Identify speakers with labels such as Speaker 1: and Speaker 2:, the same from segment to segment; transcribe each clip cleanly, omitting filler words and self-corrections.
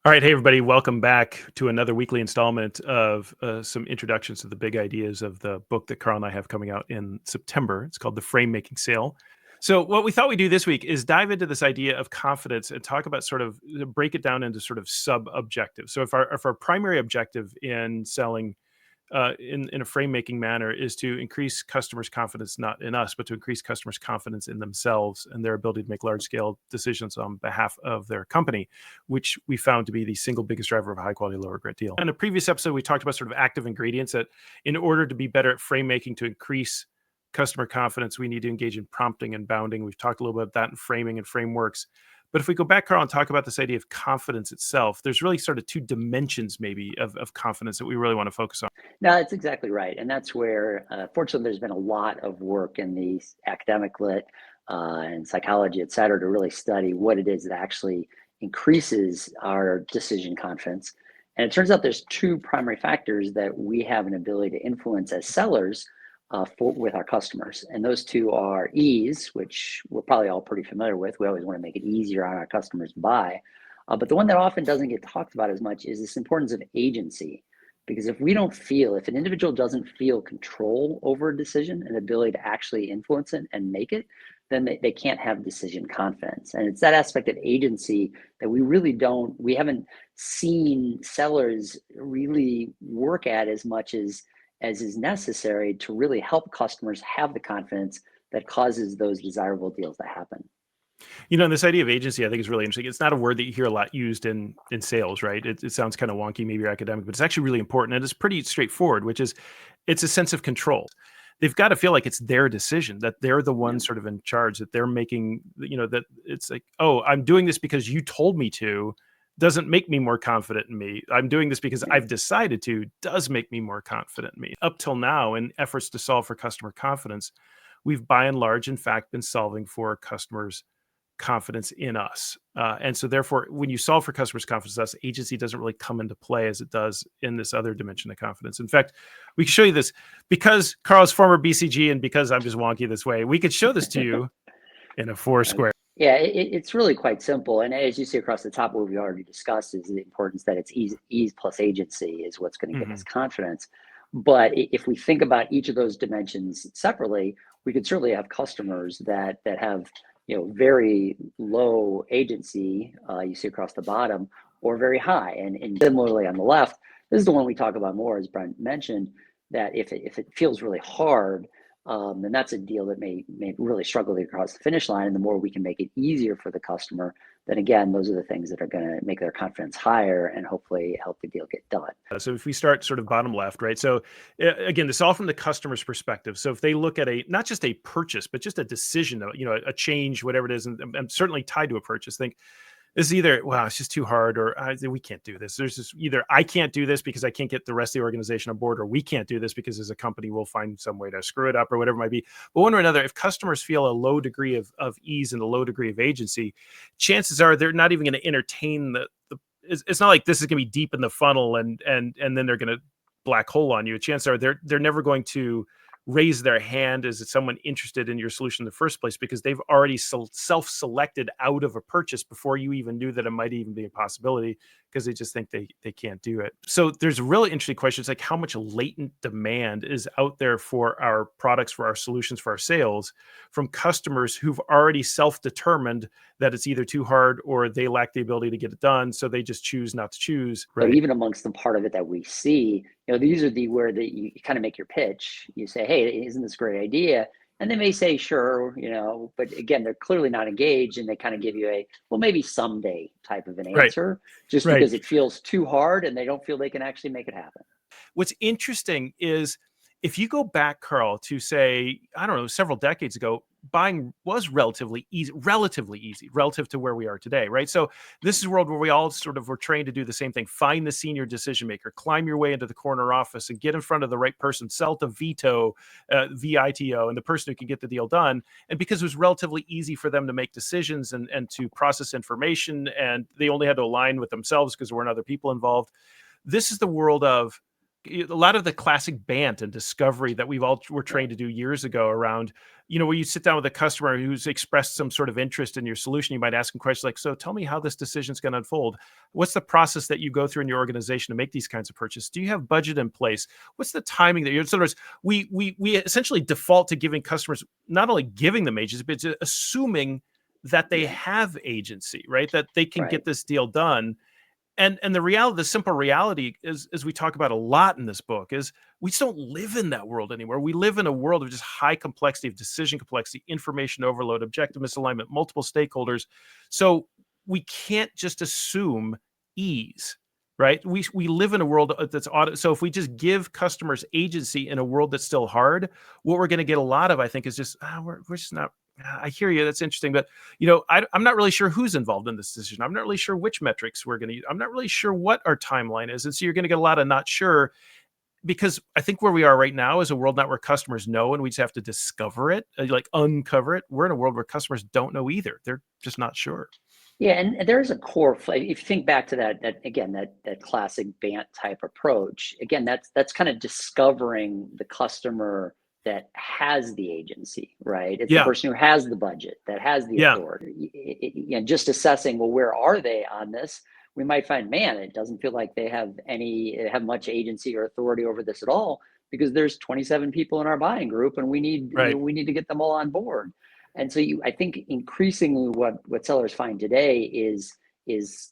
Speaker 1: All right. Hey, everybody. Welcome back to another weekly installment of some introductions to the big ideas of the book that Carl and I have coming out in September. It's called The Frame Making Sale. So, what we thought we'd do this week is dive into this idea of confidence and talk about sort of break it down into sort of sub objectives. So, if our primary objective in selling in a frame making manner is to increase customers' confidence, not in us, but to increase customers' confidence in themselves and their ability to make large scale decisions on behalf of their company, which we found to be the single biggest driver of a high quality, lower grit deal. In a previous episode, we talked about sort of active ingredients that in order to be better at frame making to increase customer confidence, we need to engage in prompting and bounding. We've talked a little bit about that in framing and frameworks. But if we go back, Carl, and talk about this idea of confidence itself, there's really sort of two dimensions maybe of confidence that we really want to focus on.
Speaker 2: No, that's exactly right. And that's where, fortunately, there's been a lot of work in the academic lit and psychology, et cetera, to really study what it is that actually increases our decision confidence. And it turns out there's two primary factors that we have an ability to influence as sellers with our customers. And those two are ease, which we're probably all pretty familiar with. We always want to make it easier on our customers to buy. But the one that often doesn't get talked about as much is this importance of agency. Because if an individual doesn't feel control over a decision and ability to actually influence it and make it, then they can't have decision confidence. And it's that aspect of agency that we haven't seen sellers really work at as much as is necessary to really help customers have the confidence that causes those desirable deals to happen.
Speaker 1: This idea of agency, I think, is really interesting. It's not a word that you hear a lot used in sales, right? It sounds kind of wonky, maybe you're academic, but it's actually really important. And it's pretty straightforward, which is it's a sense of control. They've got to feel like it's their decision, that they're the ones sort of in charge, that they're making, that it's like, oh, I'm doing this because you told me to, doesn't make me more confident in me. I'm doing this because I've decided to, does make me more confident in me. Up till now, in efforts to solve for customer confidence, we've by and large, in fact, been solving for customers' confidence in us. And so therefore, when you solve for customers' confidence in us, agency doesn't really come into play as it does in this other dimension of confidence. In fact, we can show you this because Carl's former BCG and because I'm just wonky this way, we could show this to you in a four square.
Speaker 2: Yeah, it's really quite simple. And as you see across the top, what we already discussed is the importance that it's ease plus agency is what's going to give us confidence. But if we think about each of those dimensions separately, we could certainly have customers that have very low agency, you see across the bottom, or very high. And similarly on the left, this is the one we talk about more, as Brent mentioned, that if it feels really hard, then that's a deal that may really struggle to cross the finish line. And the more we can make it easier for the customer, then again, those are the things that are going to make their confidence higher and hopefully help the deal get done.
Speaker 1: So if we start sort of bottom left, right? So again, this is all from the customer's perspective. So if they look at not just a purchase, but just a decision, a change, whatever it is, and certainly tied to a purchase, think this is either, wow, it's just too hard, or we can't do this. There's just either I can't do this because I can't get the rest of the organization on board, or we can't do this because as a company, we'll find some way to screw it up or whatever it might be. But one or another, if customers feel a low degree of ease and a low degree of agency, chances are they're not even going to entertain it's not like this is going to be deep in the funnel and then they're going to black hole on you. Chances are they're never going to raise their hand as someone interested in your solution in the first place because they've already self-selected out of a purchase before you even knew that it might even be a possibility because they just think they can't do it. So there's a really interesting question. It's like how much latent demand is out there for our products, for our solutions, for our sales from customers who've already self-determined that it's either too hard or they lack the ability to get it done. So they just choose not to choose.
Speaker 2: Right? But even amongst the part of it that we see, these are where you kind of make your pitch. You say, hey, isn't this a great idea? And they may say, sure, but again, they're clearly not engaged and they kind of give you a, well, maybe someday type of an answer, just because it feels too hard and they don't feel they can actually make it happen.
Speaker 1: What's interesting is if you go back, Carl, to say, I don't know, several decades ago, buying was relatively easy relative to where we are today, right? So this is a world where we all sort of were trained to do the same thing. Find the senior decision maker, climb your way into the corner office and get in front of the right person, sell to VITO, and the person who can get the deal done. And because it was relatively easy for them to make decisions and to process information, and they only had to align with themselves because there weren't other people involved. This is the world of a lot of the classic BANT and discovery that we've all were
Speaker 2: Right.
Speaker 1: trained to do years ago around, where you sit down with a customer who's expressed some sort of interest in your solution. You might ask them questions like, so tell me how this decision is going to unfold. What's the process that you go through in your organization to make these kinds of purchases? Do you have budget in place? What's the timing that you're, in other words, we essentially default to giving customers, not only giving them agency, but assuming that they
Speaker 2: Yeah.
Speaker 1: have agency, right? That they can
Speaker 2: Right.
Speaker 1: get this deal done. And the simple reality is, as we talk about a lot in this book, is we just don't live in that world anymore. We live in a world of just high complexity of decision complexity, information overload, objective misalignment, multiple stakeholders. So we can't just assume ease, right? We live in a world that's audit. So if we just give customers agency in a world that's still hard, what we're going to get a lot of, I think, is just we're just not. I hear you. That's interesting, but I'm not really sure who's involved in this decision. I'm not really sure which metrics we're going to use. I'm not really sure what our timeline is. And so you're going to get a lot of not sure, because I think where we are right now is a world not where customers know and we just have to discover it, like uncover it. We're in a world where customers don't know either. They're just not sure.
Speaker 2: Yeah, and there's a core. If you think back to that again, that classic BANT type approach, again, that's kind of discovering the customer that has the agency, right? It's the
Speaker 1: Yeah.
Speaker 2: person who has the budget, that has the
Speaker 1: Yeah.
Speaker 2: authority. Just assessing, well, where are they on this? We might find, man, it doesn't feel like they have much agency or authority over this at all, because there's 27 people in our buying group, and
Speaker 1: Right.
Speaker 2: we need to get them all on board. And so I think increasingly what sellers find today is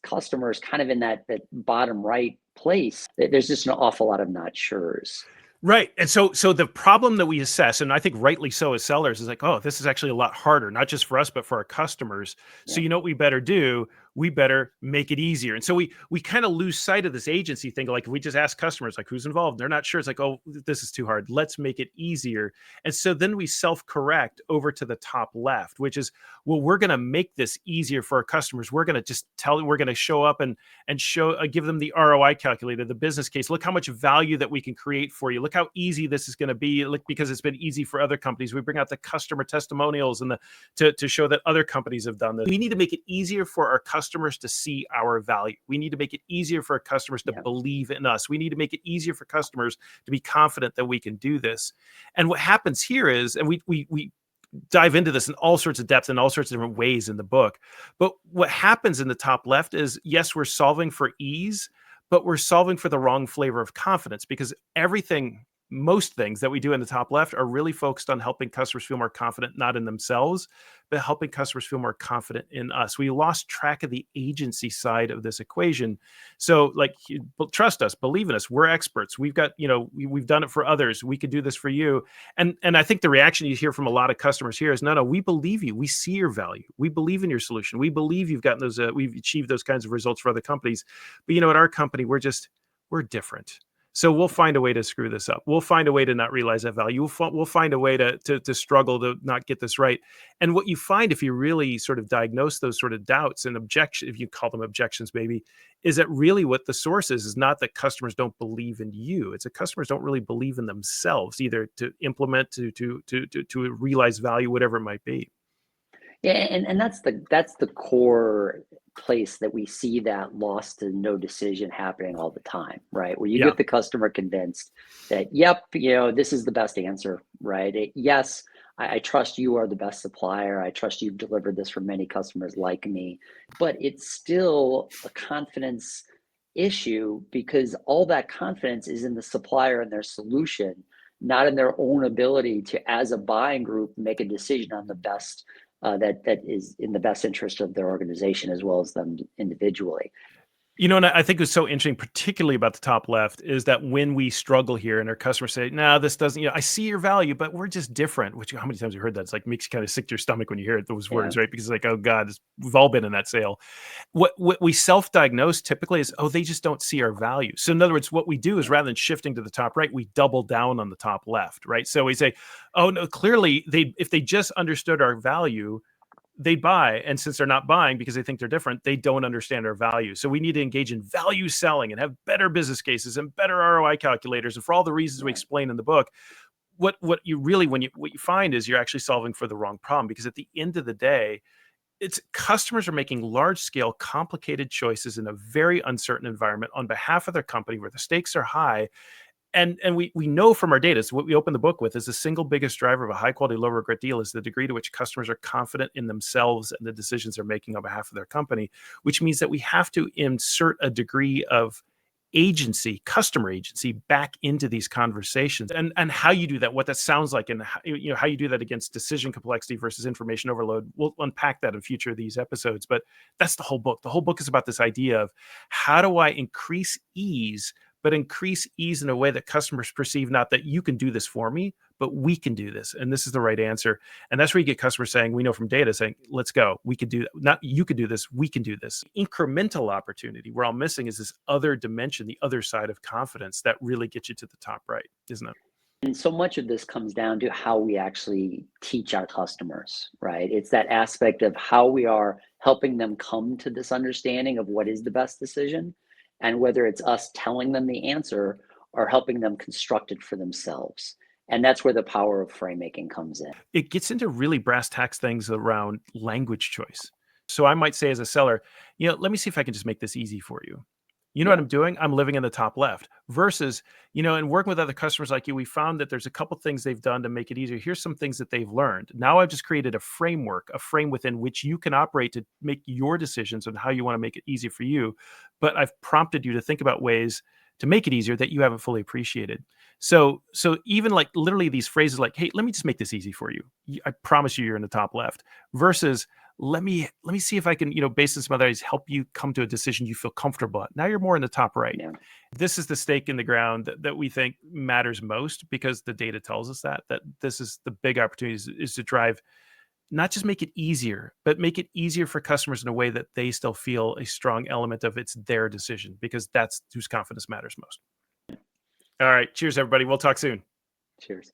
Speaker 2: customers kind of in that bottom right place. There's just an awful lot of not sure's.
Speaker 1: Right. And so the problem that we assess, and I think rightly so as sellers, is like, oh, this is actually a lot harder, not just for us, but for our customers. So
Speaker 2: Yeah.
Speaker 1: you know what we better do? We better make it easier. And so we kind of lose sight of this agency thing. Like if we just ask customers, like, who's involved? They're not sure. It's like, oh, this is too hard. Let's make it easier. And so then we self-correct over to the top left, which is, well, we're going to make this easier for our customers. We're going to just we're going to show up and show give them the ROI calculator, the business case. Look how much value that we can create for you. Look how easy this is going to be. Look, because it's been easy for other companies. We bring out the customer testimonials and to show that other companies have done this. We need to make it easier for our customers to see our value. We need to make it easier for our customers to believe in us. We need to make it easier for customers to be confident that we can do this. And what happens here is, and we dive into this in all sorts of depth in all sorts of different ways in the book. But what happens in the top left is, yes, we're solving for ease, but we're solving for the wrong flavor of confidence, because most things that we do in the top left are really focused on helping customers feel more confident, not in themselves, but helping customers feel more confident in us. We lost track of the agency side of this equation. So like, trust us, believe in us. We're experts. We've got, we've done it for others. We could do this for you. And I think the reaction you hear from a lot of customers here is, no, we believe you. We see your value. We believe in your solution. We believe you've gotten those, we've achieved those kinds of results for other companies. But at our company, we're different. So we'll find a way to screw this up. We'll find a way to not realize that value. We'll find a way to struggle to not get this right. And what you find, if you really sort of diagnose those sort of doubts and objections, if you call them objections, maybe, is that really what the source is not that customers don't believe in you. It's that customers don't really believe in themselves, either to implement, to realize value, whatever it might be.
Speaker 2: Yeah, and that's the core place that we see that lost to no decision happening all the time, right? Where you
Speaker 1: Yeah.
Speaker 2: get the customer convinced that, yep, this is the best answer, right? Yes, I trust you are the best supplier. I trust you've delivered this for many customers like me. But it's still a confidence issue, because all that confidence is in the supplier and their solution, not in their own ability to, as a buying group, make a decision on the best that is in the best interest of their organization as well as them individually.
Speaker 1: And I think it's so interesting, particularly about the top left, is that when we struggle here and our customers say, no, this doesn't, I see your value, but we're just different. Which, how many times have you heard that? It's like, makes you kind of sick to your stomach when you hear those
Speaker 2: Yeah.
Speaker 1: words, right? Because it's like, oh God, we've all been in that sale. What we self-diagnose typically is, oh, they just don't see our value. So in other words, what we do is, rather than shifting to the top right, we double down on the top left, right? So we say, oh no, clearly if they just understood our value, they buy. And since they're not buying because they think they're different, they don't understand our value. So we need to engage in value selling and have better business cases and better ROI calculators. And for all the reasons we explain in the book, what you find is you're actually solving for the wrong problem, because at the end of the day, it's customers are making large scale, complicated choices in a very uncertain environment on behalf of their company where the stakes are high. And we know from our data, so what we open the book with is the single biggest driver of a high quality, low regret deal is the degree to which customers are confident in themselves and the decisions they're making on behalf of their company, which means that we have to insert a degree of agency, customer agency, back into these conversations. And how you do that, what that sounds like, and how, how you do that against decision complexity versus information overload. We'll unpack that in future of these episodes, but that's the whole book. The whole book is about this idea of how do I increase ease, but increase ease in a way that customers perceive not that you can do this for me, but we can do this. And this is the right answer. And that's where you get customers saying, we know from data saying, let's go. We could do that. Not you could do this. We can do this. Incremental opportunity where I'm missing is this other dimension, the other side of confidence that really gets you to the top right, isn't it?
Speaker 2: And so much of this comes down to how we actually teach our customers, right? It's that aspect of how we are helping them come to this understanding of what is the best decision, and whether it's us telling them the answer or helping them construct it for themselves. And that's where the power of frame making comes in.
Speaker 1: It gets into really brass tacks things around language choice. So I might say as a seller, let me see if I can just make this easy for you. You know what
Speaker 2: Yeah.
Speaker 1: I'm doing? I'm living in the top left versus, and working with other customers like you, we found that there's a couple things they've done to make it easier. Here's some things that they've learned. Now I've just created a framework, a frame within which you can operate to make your decisions on how you want to make it easy for you. But I've prompted you to think about ways to make it easier that you haven't fully appreciated. So even like literally these phrases like, hey, let me just make this easy for you. I promise you're in the top left versus let me see if I can, based on some other ways, help you come to a decision you feel comfortable at. Now you're more in the top right.
Speaker 2: Yeah.
Speaker 1: This is the stake in the ground that we think matters most because the data tells us that this is the big opportunity is to drive, not just make it easier, but make it easier for customers in a way that they still feel a strong element of it's their decision because that's whose confidence matters most. All right. Cheers, everybody. We'll talk soon.
Speaker 2: Cheers.